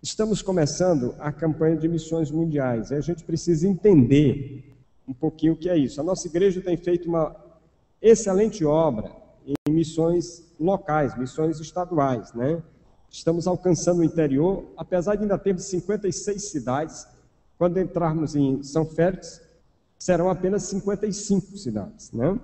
Estamos começando a campanha de missões mundiais. E a gente precisa entender um pouquinho o que é isso. A nossa igreja tem feito uma excelente obra em missões locais, missões estaduais, né? Estamos alcançando o interior, apesar de ainda termos 56 cidades. Quando entrarmos em São Félix, serão apenas 55 cidades, né?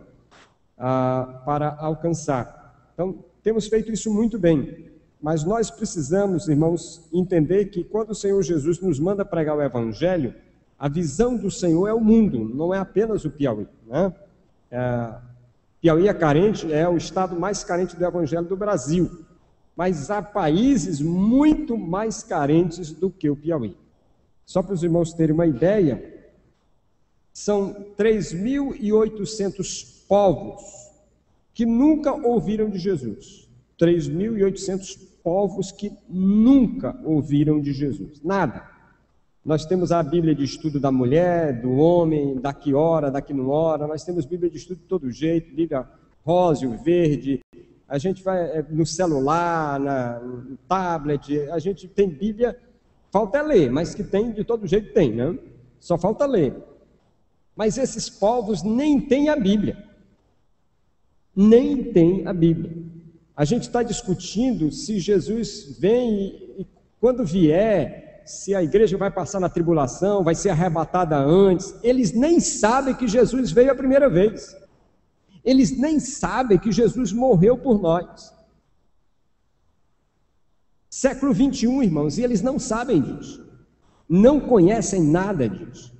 Para alcançar. Então, temos feito isso muito bem. Mas nós precisamos, irmãos, entender que quando o Senhor Jesus nos manda pregar o Evangelho, a visão do Senhor é o mundo, não é apenas o Piauí, né? Piauí é carente, é o estado mais carente do Evangelho do Brasil, mas há países muito mais carentes do que o Piauí. Só para os irmãos terem uma ideia, são 3.800 povos que nunca ouviram de Jesus. 3.800 povos que nunca ouviram de Jesus, nada. Nós temos a Bíblia de estudo da mulher, do homem, daqui ora, daqui não ora, nós temos Bíblia de estudo de todo jeito, Bíblia rosa, verde, a gente vai no celular, no tablet, a gente tem Bíblia, falta ler, mas que tem, de todo jeito tem, né? Só falta ler. Mas esses povos nem têm a Bíblia, nem têm a Bíblia. A gente está discutindo se Jesus vem e quando vier, se a igreja vai passar na tribulação, vai ser arrebatada antes. Eles nem sabem que Jesus veio a primeira vez. Eles nem sabem que Jesus morreu por nós. Século 21, irmãos, e eles não sabem disso. Não conhecem nada disso.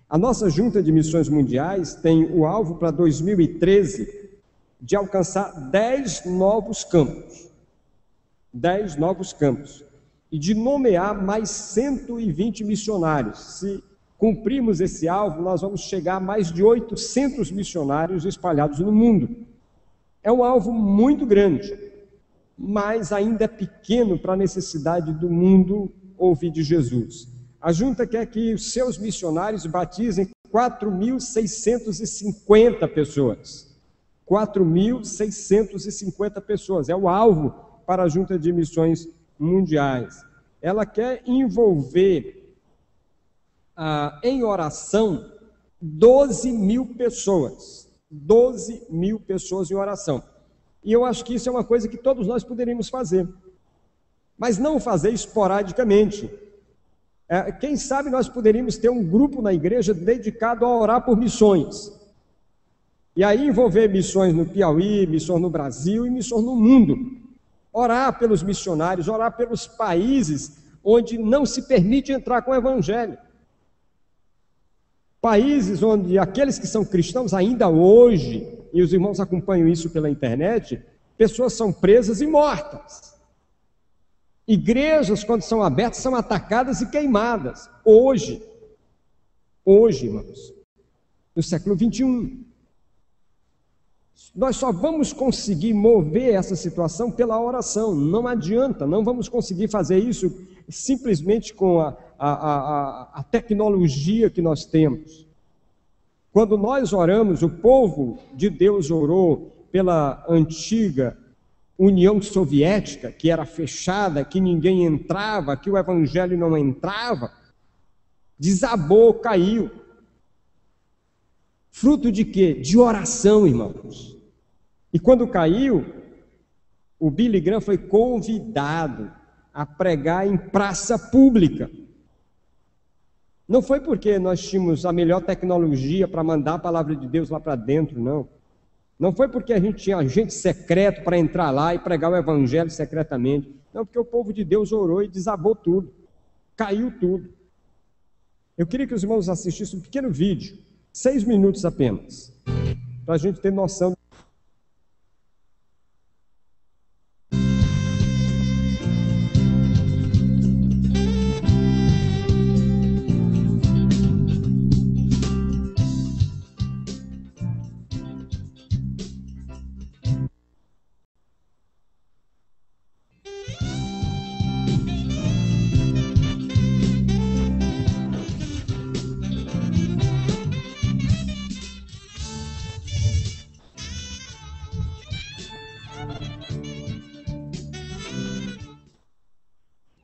A nossa Junta de Missões Mundiais tem o alvo para 2013 de alcançar 10 novos campos. 10 novos campos. E de nomear mais 120 missionários. Se cumprirmos esse alvo, nós vamos chegar a mais de 800 missionários espalhados no mundo. É um alvo muito grande, mas ainda é pequeno para a necessidade do mundo ouvir de Jesus. A junta quer que os seus missionários batizem 4.650 pessoas. 4.650 pessoas, é o alvo para a Junta de Missões Mundiais. Ela quer envolver em oração 12.000 pessoas. 12.000 pessoas em oração. E eu acho que isso é uma coisa que todos nós poderíamos fazer. Mas não fazer esporadicamente. Quem sabe nós poderíamos ter um grupo na igreja dedicado a orar por missões. E aí envolver missões no Piauí, missões no Brasil e missões no mundo. Orar pelos missionários, orar pelos países onde não se permite entrar com o Evangelho. Países onde aqueles que são cristãos ainda hoje, e os irmãos acompanham isso pela internet, pessoas são presas e mortas. Igrejas, quando são abertas, são atacadas e queimadas. Hoje, irmãos, no século 21. Nós só vamos conseguir mover essa situação pela oração, não adianta, não vamos conseguir fazer isso simplesmente com a tecnologia que nós temos. Quando nós oramos, o povo de Deus orou pela antiga União Soviética, que era fechada, que ninguém entrava, que o Evangelho não entrava, desabou, caiu. Fruto de quê? De oração, irmãos. E quando caiu, o Billy Graham foi convidado a pregar em praça pública. Não foi porque nós tínhamos a melhor tecnologia para mandar a palavra de Deus lá para dentro, não. Não foi porque a gente tinha agente secreto para entrar lá e pregar o Evangelho secretamente. Não, porque o povo de Deus orou e desabou tudo. Caiu tudo. Eu queria que os irmãos assistissem um pequeno vídeo, 6 minutos apenas, para a gente ter noção.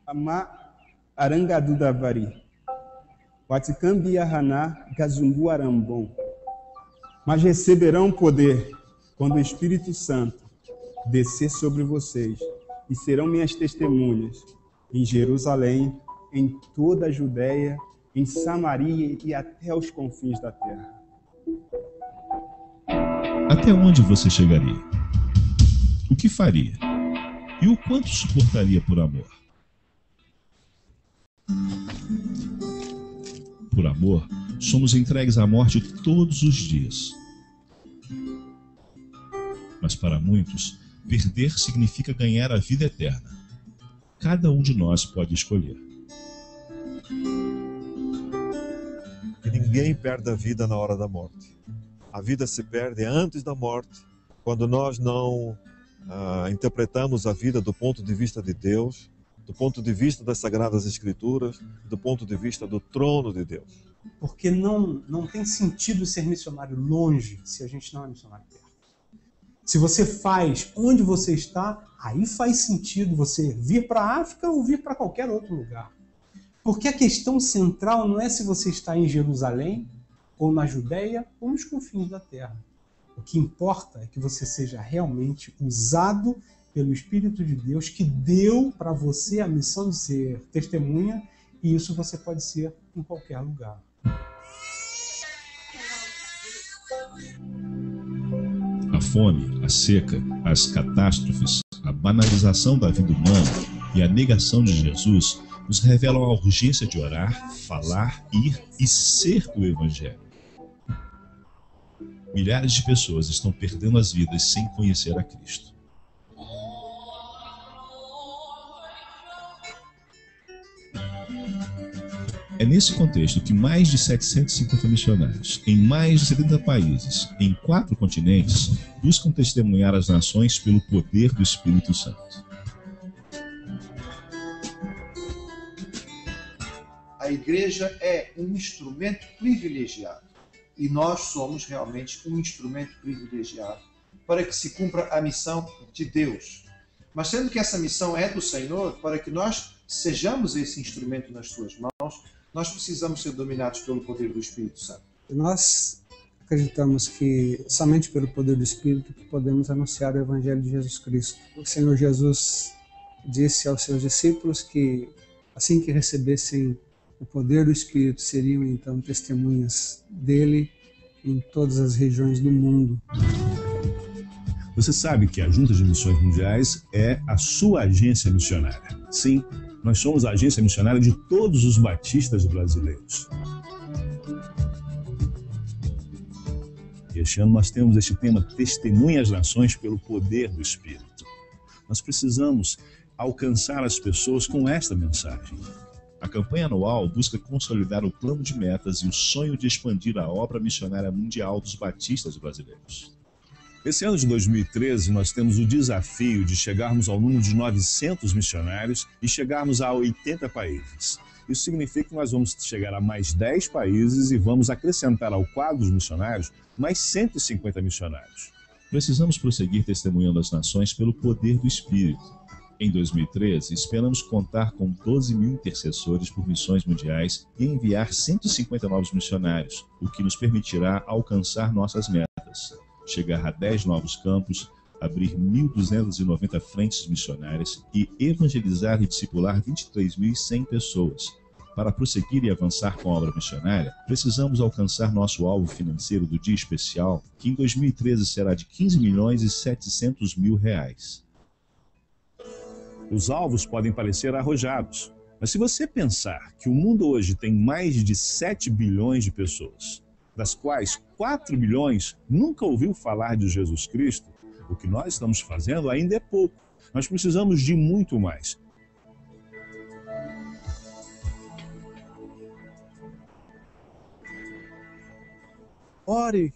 ama arangadudavari. Watikambi Ahana Gazumbu Arambon. Mas receberão poder quando o Espírito Santo descer sobre vocês e serão minhas testemunhas em Jerusalém, em toda a Judéia, em Samaria e até os confins da terra. Até onde você chegaria? O que faria? E o quanto suportaria por amor? Por amor, somos entregues à morte todos os dias. Mas para muitos, perder significa ganhar a vida eterna. Cada um de nós pode escolher. E ninguém perde a vida na hora da morte. A vida se perde antes da morte, quando nós não interpretamos a vida do ponto de vista de Deus, do ponto de vista das Sagradas Escrituras, do ponto de vista do trono de Deus. Porque não tem sentido ser missionário longe se a gente não é missionário perto. Se você faz onde você está, aí faz sentido você vir para a África ou vir para qualquer outro lugar. Porque a questão central não é se você está em Jerusalém, ou na Judéia, ou nos confins da terra. O que importa é que você seja realmente usado pelo Espírito de Deus, que deu para você a missão de ser testemunha, e isso você pode ser em qualquer lugar. A fome, a seca, as catástrofes, a banalização da vida humana e a negação de Jesus nos revelam a urgência de orar, falar, ir e ser o Evangelho. Milhares de pessoas estão perdendo as vidas sem conhecer a Cristo. É nesse contexto que mais de 750 missionários, em mais de 70 países, em 4 continentes, buscam testemunhar as nações pelo poder do Espírito Santo. A igreja é um instrumento privilegiado. E nós somos realmente um instrumento privilegiado para que se cumpra a missão de Deus. Mas sendo que essa missão é do Senhor, para que nós sejamos esse instrumento nas suas mãos, nós precisamos ser dominados pelo poder do Espírito Santo. Nós acreditamos que somente pelo poder do Espírito podemos anunciar o Evangelho de Jesus Cristo. O Senhor Jesus disse aos seus discípulos que assim que recebessem o poder do Espírito, seriam então testemunhas dele em todas as regiões do mundo. Você sabe que a Junta de Missões Mundiais é a sua agência missionária. Sim, nós somos a agência missionária de todos os batistas brasileiros. E este ano nós temos este tema Testemunha às Nações pelo Poder do Espírito. Nós precisamos alcançar as pessoas com esta mensagem. A campanha anual busca consolidar o plano de metas e o sonho de expandir a obra missionária mundial dos batistas brasileiros. Esse ano de 2013, nós temos o desafio de chegarmos ao número de 900 missionários e chegarmos a 80 países. Isso significa que nós vamos chegar a mais 10 países e vamos acrescentar ao quadro dos missionários mais 150 missionários. Precisamos prosseguir testemunhando as nações pelo poder do Espírito. Em 2013, esperamos contar com 12 mil intercessores por missões mundiais e enviar 150 novos missionários, o que nos permitirá alcançar nossas metas, chegar a 10 novos campos, abrir 1.290 frentes missionárias e evangelizar e discipular 23.100 pessoas. Para prosseguir e avançar com a obra missionária, precisamos alcançar nosso alvo financeiro do dia especial, que em 2013 será de R$15.700.000. Os alvos podem parecer arrojados, mas se você pensar que o mundo hoje tem mais de 7 bilhões de pessoas, das quais 4 bilhões nunca ouviu falar de Jesus Cristo, o que nós estamos fazendo ainda é pouco. Nós precisamos de muito mais. Ore,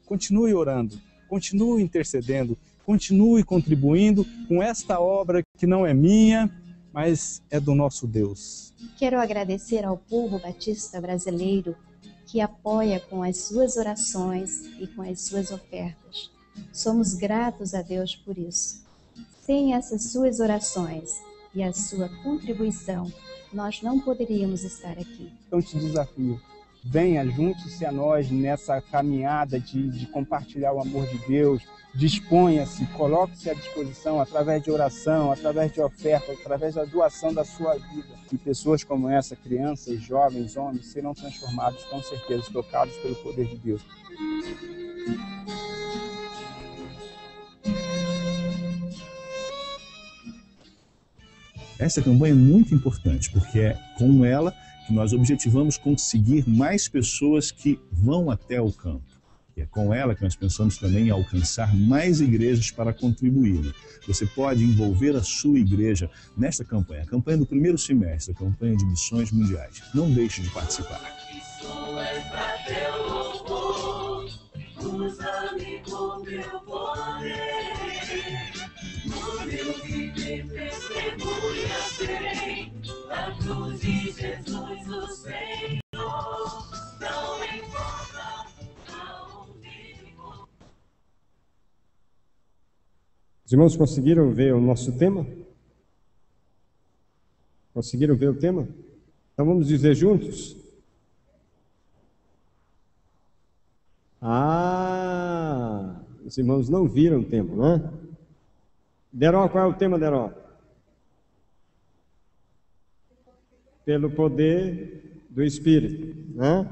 continue orando, continue intercedendo, continue contribuindo com esta obra que não é minha, mas é do nosso Deus. Quero agradecer ao povo batista brasileiro que apoia com as suas orações e com as suas ofertas. Somos gratos a Deus por isso. Sem essas suas orações, e a sua contribuição, nós não poderíamos estar aqui. Então te desafio, venha, junte-se a nós nessa caminhada de compartilhar o amor de Deus, disponha-se, coloque-se à disposição através de oração, através de oferta, através da doação da sua vida. E pessoas como essa, crianças, jovens, homens, serão transformados, com certeza, tocados pelo poder de Deus. Essa campanha é muito importante, porque é com ela que nós objetivamos conseguir mais pessoas que vão até o campo. E é com ela que nós pensamos também em alcançar mais igrejas para contribuir. Você pode envolver a sua igreja nesta campanha, a campanha do primeiro semestre, a campanha de missões mundiais. Não deixe de participar. Usa-me com teu poder, no meu viver testemunha tem a cruz de Jesus, o Senhor. Não importa aonde for. Os irmãos conseguiram ver o nosso tema? Conseguiram ver o tema? Então vamos dizer juntos? Os irmãos não viram o tema, né? Deró, qual é o tema, Deró? Pelo poder do Espírito, né?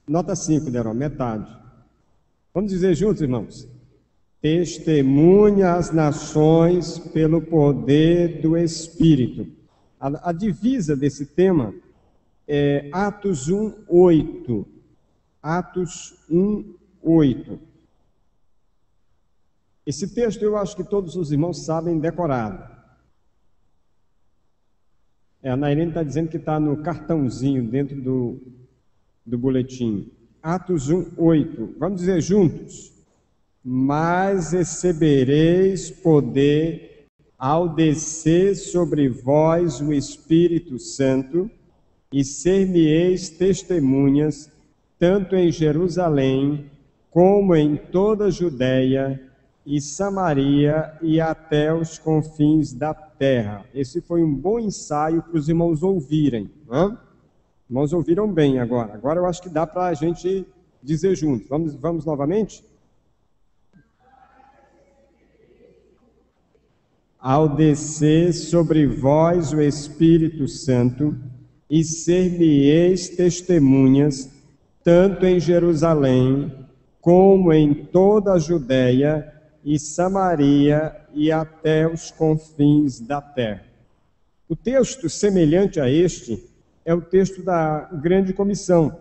Nota 5, Deró, metade. Vamos dizer juntos, irmãos? Testemunha as nações pelo poder do Espírito. A divisa desse tema é Atos 1:8. Atos 1:8. Esse texto eu acho que todos os irmãos sabem decorado. A Nairene está dizendo que está no cartãozinho dentro do boletim. Atos 1:8. Vamos dizer juntos? Mas recebereis poder ao descer sobre vós o Espírito Santo, e ser-me-eis testemunhas, tanto em Jerusalém, como em toda a Judéia e Samaria e até os confins da terra. Esse foi um bom ensaio para os irmãos ouvirem. Né? Os irmãos ouviram bem agora. Agora eu acho que dá para a gente dizer juntos. Vamos novamente? Ao descer sobre vós o Espírito Santo, e ser-me-eis testemunhas, tanto em Jerusalém, como em toda a Judéia e Samaria e até os confins da terra. O texto semelhante a este é o texto da Grande Comissão,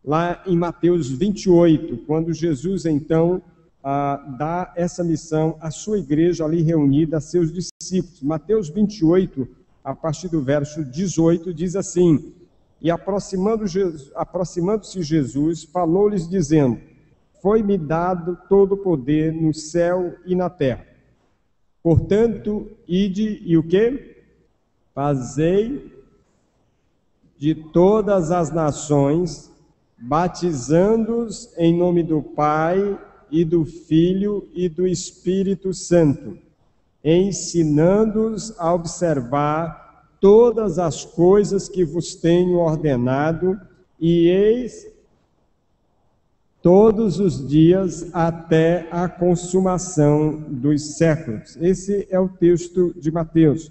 lá em Mateus 28, quando Jesus então dá essa missão à sua igreja ali reunida, a seus discípulos. Mateus 28, a partir do verso 18, diz assim: E aproximando-se Jesus, falou-lhes dizendo: Foi-me dado todo o poder no céu e na terra. Portanto, ide e o quê? Fazei de todas as nações, batizando-os em nome do Pai e do Filho e do Espírito Santo, ensinando-os a observar todas as coisas que vos tenho ordenado, e eis todos os dias até a consumação dos séculos. Esse é o texto de Mateus.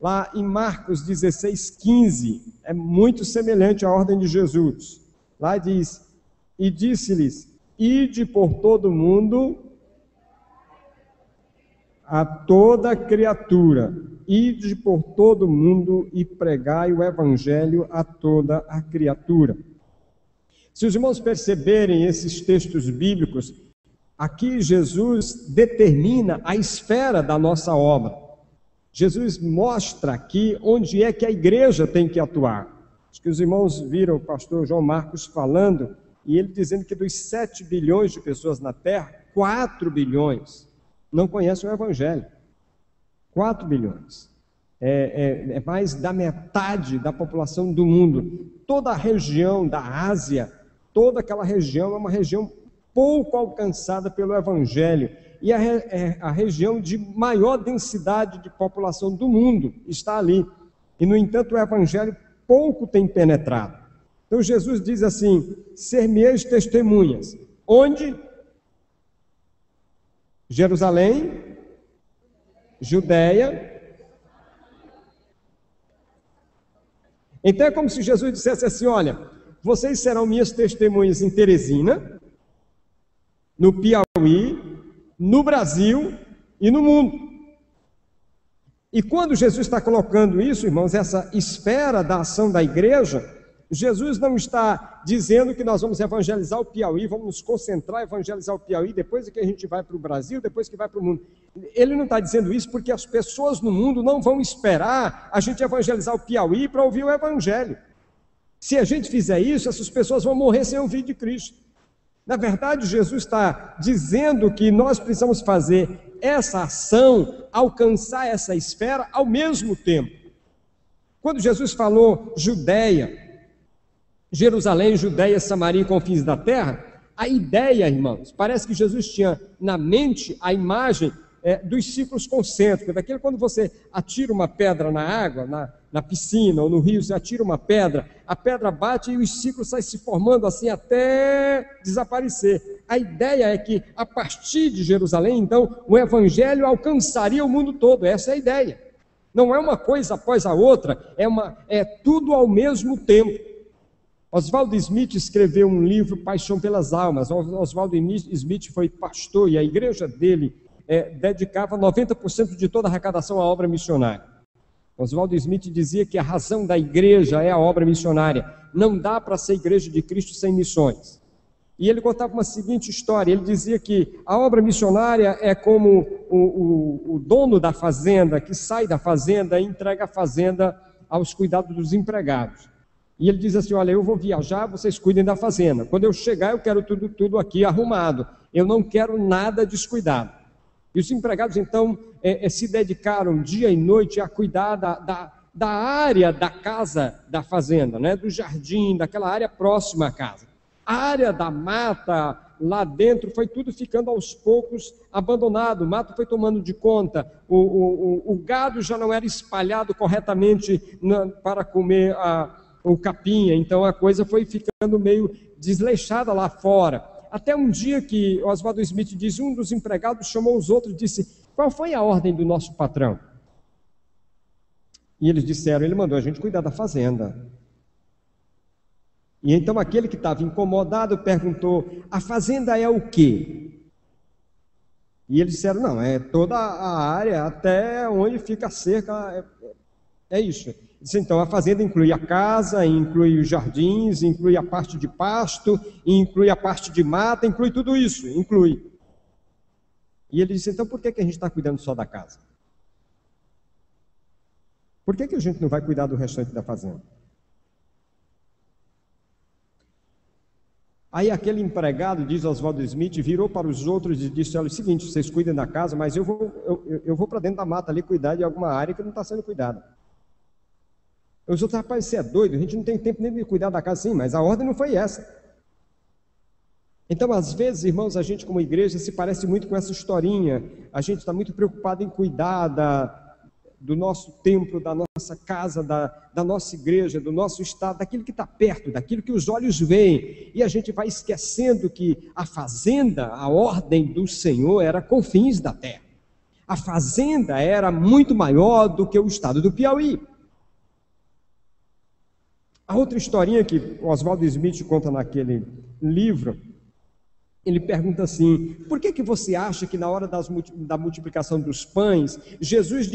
Lá em Marcos 16:15, é muito semelhante à ordem de Jesus. Lá diz: E disse-lhes: Ide por todo o mundo a toda criatura, ide por todo o mundo e pregai o evangelho a toda a criatura. Se os irmãos perceberem esses textos bíblicos, aqui Jesus determina a esfera da nossa obra. Jesus mostra aqui onde é que a igreja tem que atuar. Acho que os irmãos viram o pastor João Marcos falando, e ele dizendo que dos 7 bilhões de pessoas na Terra, 4 bilhões não conhecem o Evangelho. 4 bilhões. É mais da metade da população do mundo. Toda a região da Ásia, toda aquela região é uma região pouco alcançada pelo Evangelho. e a região de maior densidade de população do mundo está ali. E, no entanto, o evangelho pouco tem penetrado. Então, Jesus diz assim: ser-me-eis testemunhas. Onde? Jerusalém, Judeia. Então é como se Jesus dissesse assim: olha, vocês serão minhas testemunhas em Teresina, no Piauí, no Brasil e no mundo. E quando Jesus está colocando isso, irmãos, essa esfera da ação da igreja, Jesus não está dizendo que nós vamos evangelizar o Piauí, vamos nos concentrar em evangelizar o Piauí, depois que a gente vai para o Brasil, depois que vai para o mundo. Ele não está dizendo isso porque as pessoas no mundo não vão esperar a gente evangelizar o Piauí para ouvir o evangelho. Se a gente fizer isso, essas pessoas vão morrer sem ouvir de Cristo. Na verdade, Jesus está dizendo que nós precisamos fazer essa ação, alcançar essa esfera ao mesmo tempo. Quando Jesus falou Judeia, Jerusalém, Judeia, Samaria e confins da terra, a ideia, irmãos, parece que Jesus tinha na mente a imagem dos círculos concêntricos, daquele quando você atira uma pedra na água, na piscina ou no rio, você atira uma pedra, a pedra bate e os círculos saem se formando assim até desaparecer. A ideia é que a partir de Jerusalém, então, o evangelho alcançaria o mundo todo, essa é a ideia. Não é uma coisa após a outra, é tudo ao mesmo tempo. Oswald Smith escreveu um livro, Paixão pelas Almas. Oswald Smith foi pastor e a igreja dele dedicava 90% de toda a arrecadação à obra missionária. Oswald Smith dizia que a razão da igreja é a obra missionária. Não dá para ser igreja de Cristo sem missões. E ele contava uma seguinte história, ele dizia que a obra missionária é como o dono da fazenda que sai da fazenda e entrega a fazenda aos cuidados dos empregados. E ele diz assim: olha, eu vou viajar, vocês cuidem da fazenda. Quando eu chegar, eu quero tudo aqui arrumado. Eu não quero nada descuidado. E os empregados, então, se dedicaram dia e noite a cuidar da área da casa da fazenda, né? Do jardim, daquela área próxima à casa. A área da mata, lá dentro, foi tudo ficando aos poucos abandonado. O mato foi tomando de conta. O gado já não era espalhado corretamente para comer o capim, então a coisa foi ficando meio desleixada lá fora. Até um dia que Oswald Smith diz, um dos empregados chamou os outros e disse: qual foi a ordem do nosso patrão? E eles disseram: ele mandou a gente cuidar da fazenda. E então aquele que estava incomodado perguntou: a fazenda é o quê? E eles disseram: não, é toda a área até onde fica a cerca, é isso. Disse, então, a fazenda inclui a casa, inclui os jardins, inclui a parte de pasto, inclui a parte de mata, inclui tudo isso, inclui. E ele disse, então, por que a gente está cuidando só da casa? Por que a gente não vai cuidar do restante da fazenda? Aí aquele empregado, diz Oswald Smith, virou para os outros e disse: olha, é o seguinte, vocês cuidem da casa, mas eu vou para dentro da mata ali cuidar de alguma área que não está sendo cuidada. Os outros, rapaz, você é doido, a gente não tem tempo nem de cuidar da casa. Sim, mas a ordem não foi essa. Então, às vezes, irmãos, a gente como igreja se parece muito com essa historinha. A gente está muito preocupado em cuidar do nosso templo, da nossa casa, da nossa igreja, do nosso estado, daquilo que está perto, daquilo que os olhos veem. E a gente vai esquecendo que a fazenda, a ordem do Senhor, era confins da terra. A fazenda era muito maior do que o estado do Piauí. A outra historinha que Oswald Smith conta naquele livro, ele pergunta assim: por que você acha que na hora da multiplicação dos pães, Jesus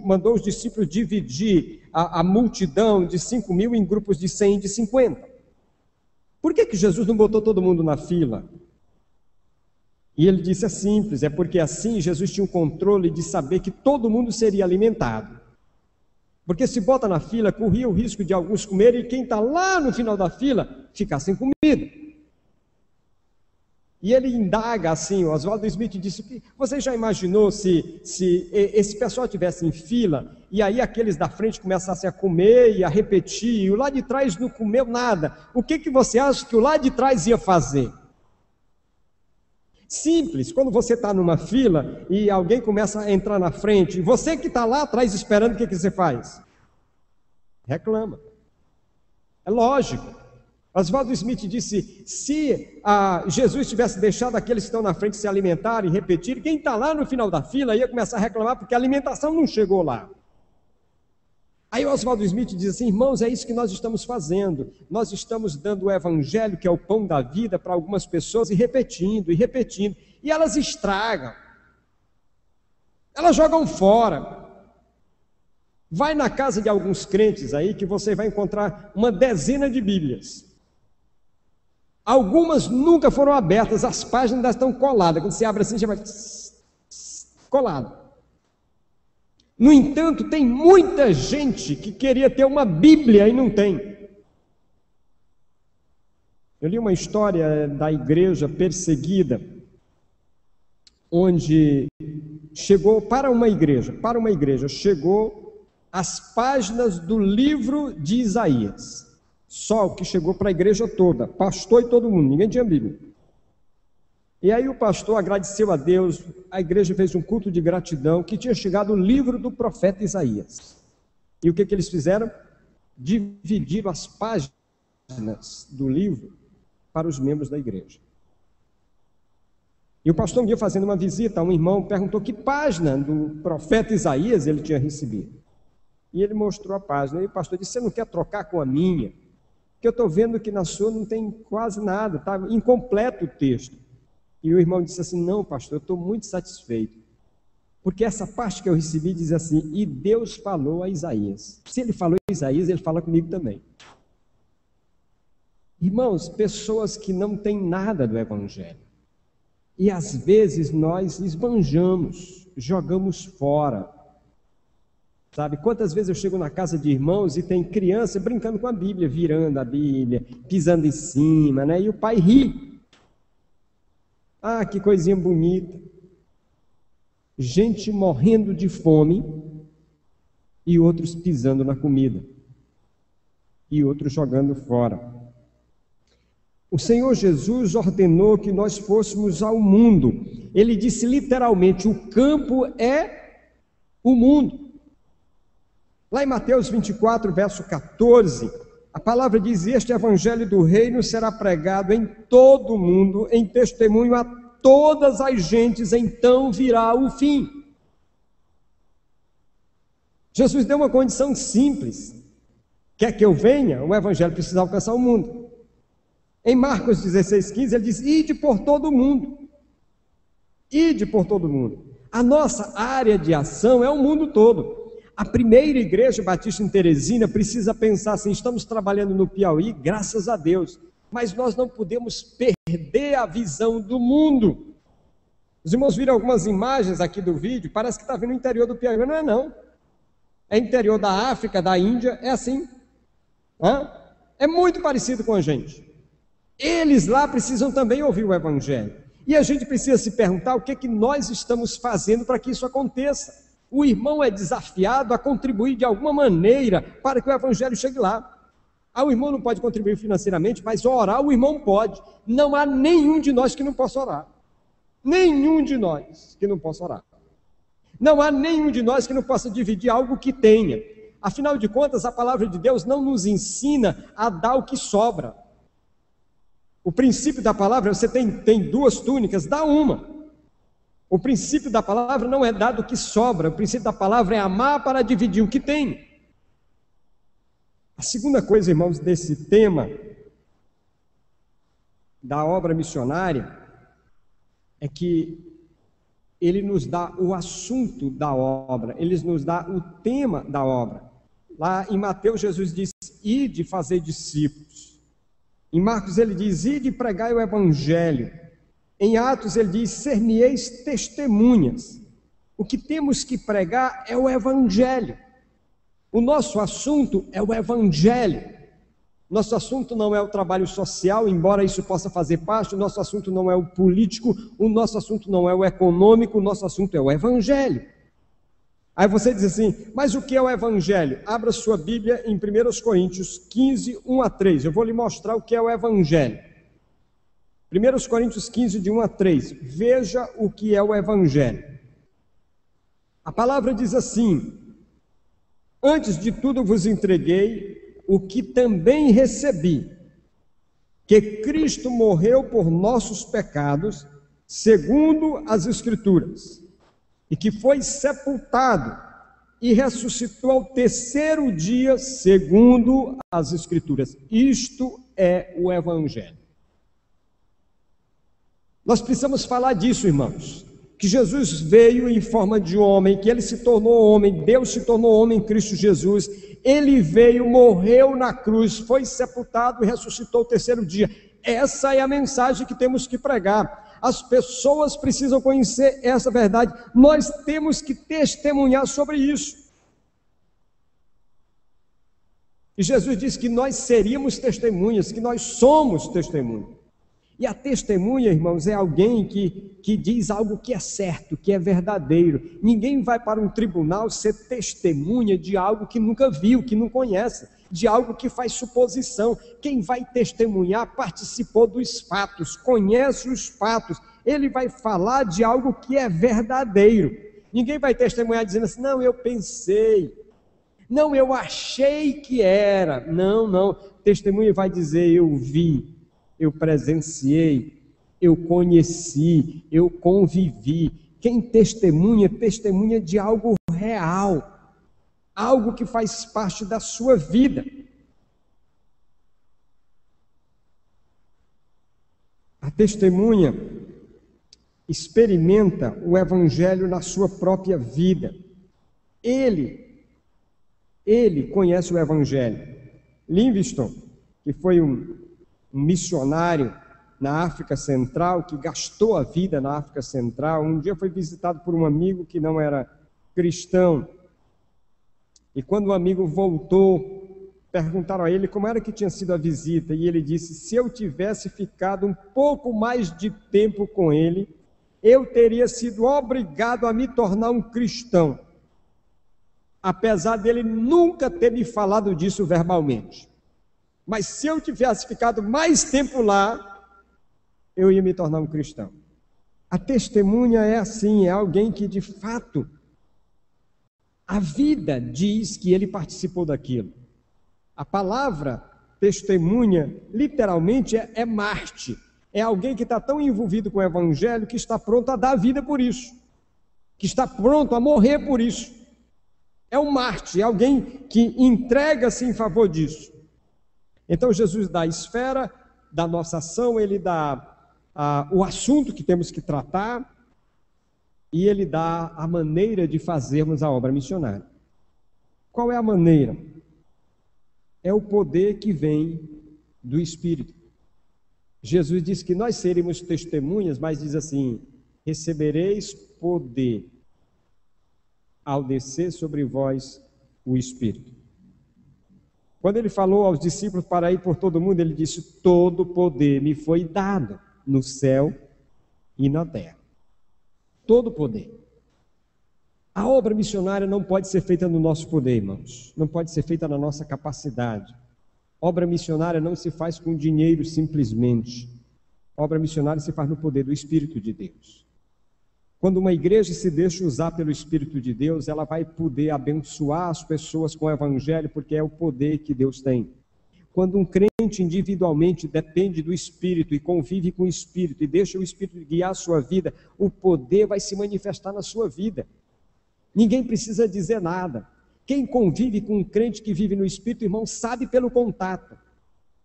mandou os discípulos dividir a multidão de 5.000 em grupos de 100 e de 50? Por que Jesus não botou todo mundo na fila? E ele disse: é simples, é porque assim Jesus tinha o controle de saber que todo mundo seria alimentado. Porque se bota na fila, corria o risco de alguns comerem e quem está lá no final da fila ficar sem comida. E ele indaga assim, o Oswald Smith disse: você já imaginou se esse pessoal estivesse em fila e aí aqueles da frente começassem a comer e a repetir e o lá de trás não comeu nada? O que você acha que o lá de trás ia fazer? Simples, quando você está numa fila e alguém começa a entrar na frente, você que está lá atrás esperando, o que você faz? Reclama. É lógico. Oswaldo Smith disse, se Jesus tivesse deixado aqueles que estão na frente se alimentarem e repetirem, quem está lá no final da fila ia começar a reclamar porque a alimentação não chegou lá. Aí Oswaldo Smith diz assim, irmãos, é isso que nós estamos fazendo. Nós estamos dando o evangelho, que é o pão da vida, para algumas pessoas e repetindo, e elas estragam. Elas jogam fora. Vai na casa de alguns crentes aí que você vai encontrar uma dezena de Bíblias. Algumas nunca foram abertas, as páginas ainda estão coladas. Quando você abre assim, já vai colado. No entanto, tem muita gente que queria ter uma Bíblia e não tem. Eu li uma história da igreja perseguida, onde chegou para uma igreja, chegou as páginas do livro de Isaías. Só o que chegou para a igreja toda, pastor e todo mundo, ninguém tinha Bíblia. E aí o pastor agradeceu a Deus, a igreja fez um culto de gratidão, que tinha chegado o livro do profeta Isaías. E o que eles fizeram? Dividiram as páginas do livro para os membros da igreja. E o pastor um dia fazendo uma visita a um irmão, perguntou que página do profeta Isaías ele tinha recebido. E ele mostrou a página, e o pastor disse, você não quer trocar com a minha? Porque eu estou vendo que na sua não tem quase nada, está incompleto o texto. E o irmão disse assim, não pastor, eu estou muito satisfeito, porque essa parte que eu recebi diz assim, e Deus falou a Isaías. Se ele falou a Isaías, ele fala comigo também. Irmãos, pessoas que não têm nada do evangelho, e às vezes nós esbanjamos, jogamos fora. Sabe, quantas vezes eu chego na casa de irmãos e tem criança brincando com a Bíblia, virando a Bíblia, pisando em cima, né? E o pai ri. Ah, que coisinha bonita. Gente morrendo de fome e outros pisando na comida. E outros jogando fora. O Senhor Jesus ordenou que nós fôssemos ao mundo. Ele disse literalmente, o campo é o mundo. Lá em Mateus 24, verso 14, a palavra diz, este evangelho do reino será pregado em todo o mundo, em testemunho a todas as gentes, então virá o fim. Jesus deu uma condição simples. Quer que eu venha? O evangelho precisa alcançar o mundo. Em Marcos 16:15, ele diz, ide por todo o mundo. Ide por todo o mundo. A nossa área de ação é o mundo todo. A primeira igreja batista em Teresina precisa pensar assim, estamos trabalhando no Piauí, graças a Deus, mas nós não podemos perder a visão do mundo. Os irmãos viram algumas imagens aqui do vídeo, parece que está vindo no interior do Piauí, mas não é não. É interior da África, da Índia, é assim. É muito parecido com a gente. Eles lá precisam também ouvir o evangelho. E a gente precisa se perguntar o que nós estamos fazendo para que isso aconteça. O irmão é desafiado a contribuir de alguma maneira para que o evangelho chegue lá. O irmão não pode contribuir financeiramente, mas orar o irmão pode. Não há nenhum de nós que não possa orar. Nenhum de nós que não possa orar. Não há nenhum de nós que não possa dividir algo que tenha. Afinal de contas, a palavra de Deus não nos ensina a dar o que sobra. O princípio da palavra, você tem duas túnicas, dá uma. O princípio da palavra não é dar o que sobra, o princípio da palavra é amar para dividir o que tem. A segunda coisa, irmãos, desse tema da obra missionária é que ele nos dá o assunto da obra, ele nos dá o tema da obra. Lá em Mateus, Jesus diz, ide fazer discípulos. Em Marcos ele diz, ide pregai o evangelho. Em Atos ele diz, ser-me-eis testemunhas. O que temos que pregar é o evangelho. O nosso assunto é o evangelho. Nosso assunto não é o trabalho social, embora isso possa fazer parte, o nosso assunto não é o político, o nosso assunto não é o econômico, o nosso assunto é o evangelho. Aí você diz assim, mas o que é o evangelho? Abra sua Bíblia em 1 Coríntios 15, 1 a 3, eu vou lhe mostrar o que é o evangelho. 1 Coríntios 15, de 1 a 3. Veja o que é o Evangelho. A palavra diz assim: antes de tudo vos entreguei o que também recebi, que Cristo morreu por nossos pecados, segundo as Escrituras, e que foi sepultado e ressuscitou ao terceiro dia, segundo as Escrituras. Isto é o Evangelho. Nós precisamos falar disso, irmãos, que Jesus veio em forma de homem, que ele se tornou homem, Deus se tornou homem em Cristo Jesus, ele veio, morreu na cruz, foi sepultado e ressuscitou o terceiro dia. Essa é a mensagem que temos que pregar. As pessoas precisam conhecer essa verdade, nós temos que testemunhar sobre isso. E Jesus disse que nós seríamos testemunhas, que nós somos testemunhas. E a testemunha, irmãos, é alguém que diz algo que é certo, que é verdadeiro. Ninguém vai para um tribunal ser testemunha de algo que nunca viu, que não conhece, de algo que faz suposição. Quem vai testemunhar participou dos fatos, conhece os fatos. Ele vai falar de algo que é verdadeiro. Ninguém vai testemunhar dizendo assim: não, eu pensei, não, eu achei que era. Não, não. Testemunha vai dizer: eu vi, eu presenciei, eu conheci, eu convivi. Quem testemunha, testemunha de algo real, algo que faz parte da sua vida. A testemunha experimenta o Evangelho na sua própria vida. Ele conhece o Evangelho. Livingstone, que foi um missionário na África Central, que gastou a vida na África Central, um dia foi visitado por um amigo que não era cristão, e quando o amigo voltou, perguntaram a ele como era que tinha sido a visita, e ele disse: se eu tivesse ficado um pouco mais de tempo com ele, eu teria sido obrigado a me tornar um cristão, apesar dele nunca ter me falado disso verbalmente. Mas se eu tivesse ficado mais tempo lá, eu ia me tornar um cristão. A testemunha é assim, é alguém que de fato a vida diz que ele participou daquilo. A palavra testemunha literalmente é Marte. É alguém que está tão envolvido com o Evangelho que está pronto a dar a vida por isso, que está pronto a morrer por isso. É um Marte, é alguém que entrega-se em favor disso. Então Jesus dá a esfera da nossa ação, ele dá o assunto que temos que tratar e ele dá a maneira de fazermos a obra missionária. Qual é a maneira? É o poder que vem do Espírito. Jesus disse que nós seríamos testemunhas, mas diz assim: recebereis poder ao descer sobre vós o Espírito. Quando ele falou aos discípulos para ir por todo mundo, ele disse: todo poder me foi dado no céu e na terra. Todo poder. A obra missionária não pode ser feita no nosso poder, irmãos. Não pode ser feita na nossa capacidade. Obra missionária não se faz com dinheiro simplesmente. Obra missionária se faz no poder do Espírito de Deus. Quando uma igreja se deixa usar pelo Espírito de Deus, ela vai poder abençoar as pessoas com o Evangelho, porque é o poder que Deus tem. Quando um crente individualmente depende do Espírito e convive com o Espírito e deixa o Espírito guiar a sua vida, o poder vai se manifestar na sua vida. Ninguém precisa dizer nada. Quem convive com um crente que vive no Espírito, irmão, sabe pelo contato.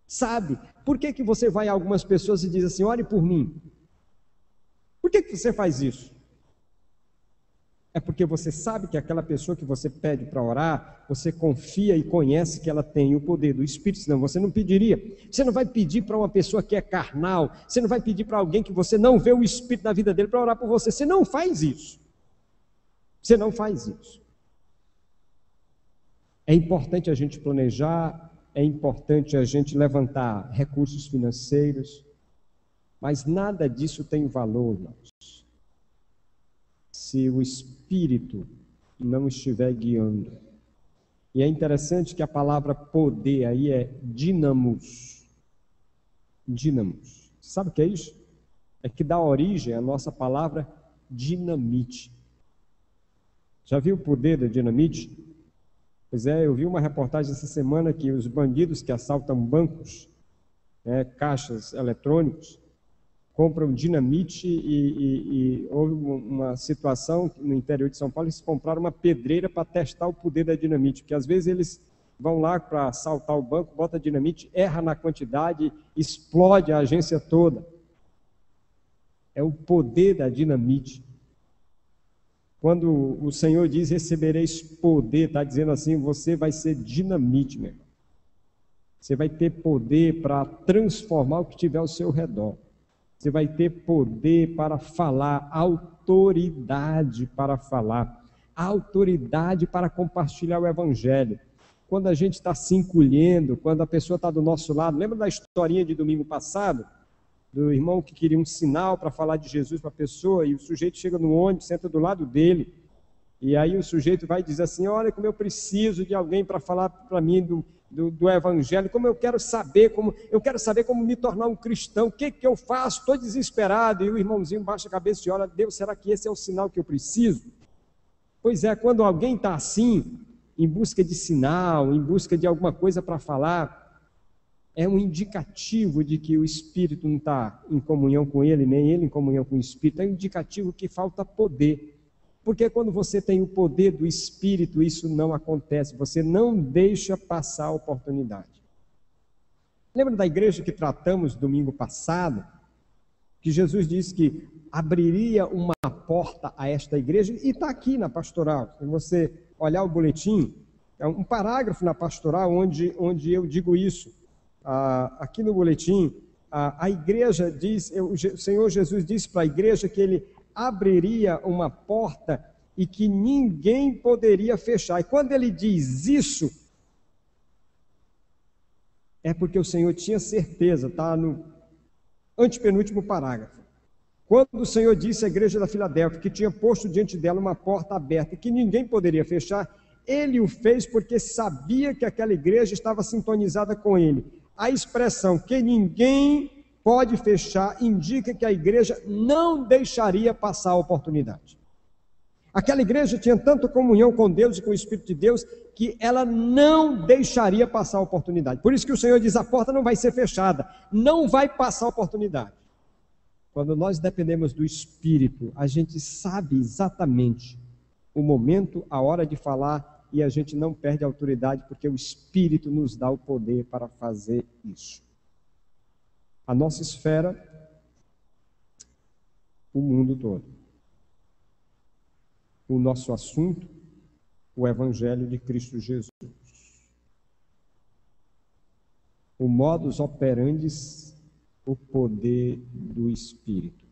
Sabe. Por que você vai a algumas pessoas e diz assim: ore por mim? Por que você faz isso? É porque você sabe que aquela pessoa que você pede para orar, você confia e conhece que ela tem o poder do Espírito, senão você não pediria. Você não vai pedir para uma pessoa que é carnal, você não vai pedir para alguém que você não vê o Espírito na vida dele para orar por você. Você não faz isso. Você não faz isso. É importante a gente planejar, é importante a gente levantar recursos financeiros, mas nada disso tem valor, irmãos, se o Espírito não estiver guiando. E é interessante que a palavra poder aí é dinamos. Dinamos. Sabe o que é isso? É que dá origem à nossa palavra dinamite. Já viu o poder da dinamite? Pois é, eu vi uma reportagem essa semana que os bandidos que assaltam bancos, caixas eletrônicos, compram dinamite e houve uma situação no interior de São Paulo, eles compraram uma pedreira para testar o poder da dinamite, porque às vezes eles vão lá para assaltar o banco, bota dinamite, erra na quantidade, explode a agência toda. É o poder da dinamite. Quando o Senhor diz, recebereis poder, está dizendo assim, você vai ser dinamite, meu irmão. Você vai ter poder para transformar o que tiver ao seu redor. Você vai ter poder para falar, autoridade para falar, autoridade para compartilhar o Evangelho. Quando a gente está se encolhendo, quando a pessoa está do nosso lado, lembra da historinha de domingo passado? Do irmão que queria um sinal para falar de Jesus para a pessoa, e o sujeito chega no ônibus, senta do lado dele, e aí o sujeito vai dizer assim, olha como eu preciso de alguém para falar para mim do Evangelho, como eu quero saber como me tornar um cristão, o que eu faço? Estou desesperado. E o irmãozinho baixa a cabeça e olha, Deus, será que esse é o sinal que eu preciso? Pois é, quando alguém está assim, em busca de sinal, em busca de alguma coisa para falar, é um indicativo de que o Espírito não está em comunhão com ele, nem ele em comunhão com o Espírito, é um indicativo que falta poder. Porque quando você tem o poder do Espírito, isso não acontece, você não deixa passar a oportunidade. Lembra da igreja que tratamos domingo passado? Que Jesus disse que abriria uma porta a esta igreja, e está aqui na pastoral. Se você olhar o boletim, é um parágrafo na pastoral onde eu digo isso. Aqui no boletim, a igreja diz, o Senhor Jesus disse para a igreja que ele abriria uma porta e que ninguém poderia fechar. E quando ele diz isso, é porque o Senhor tinha certeza, está no antepenúltimo parágrafo. Quando o Senhor disse à igreja da Filadélfia que tinha posto diante dela uma porta aberta e que ninguém poderia fechar, ele o fez porque sabia que aquela igreja estava sintonizada com ele. A expressão que ninguém pode fechar indica que a igreja não deixaria passar a oportunidade. Aquela igreja tinha tanta comunhão com Deus e com o Espírito de Deus que ela não deixaria passar a oportunidade. Por isso que o Senhor diz, a porta não vai ser fechada, não vai passar a oportunidade. Quando nós dependemos do Espírito, a gente sabe exatamente o momento, a hora de falar, e a gente não perde a autoridade, porque o Espírito nos dá o poder para fazer isso. A nossa esfera, o mundo todo. O nosso assunto, o Evangelho de Cristo Jesus. O modus operandi, o poder do Espírito.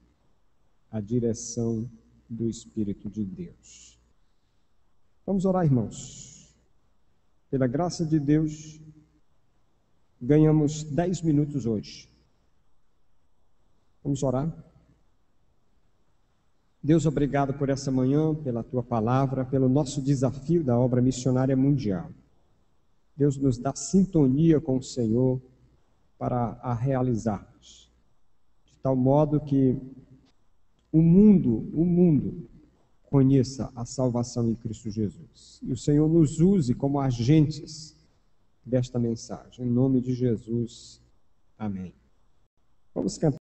A direção do Espírito de Deus. Vamos orar, irmãos. Pela graça de Deus, ganhamos 10 minutos hoje. Vamos orar? Deus, obrigado por essa manhã, pela Tua palavra, pelo nosso desafio da obra missionária mundial. Deus nos dá sintonia com o Senhor para a realizarmos. De tal modo que o mundo conheça a salvação em Cristo Jesus. E o Senhor nos use como agentes desta mensagem. Em nome de Jesus. Amém. Vamos cantar.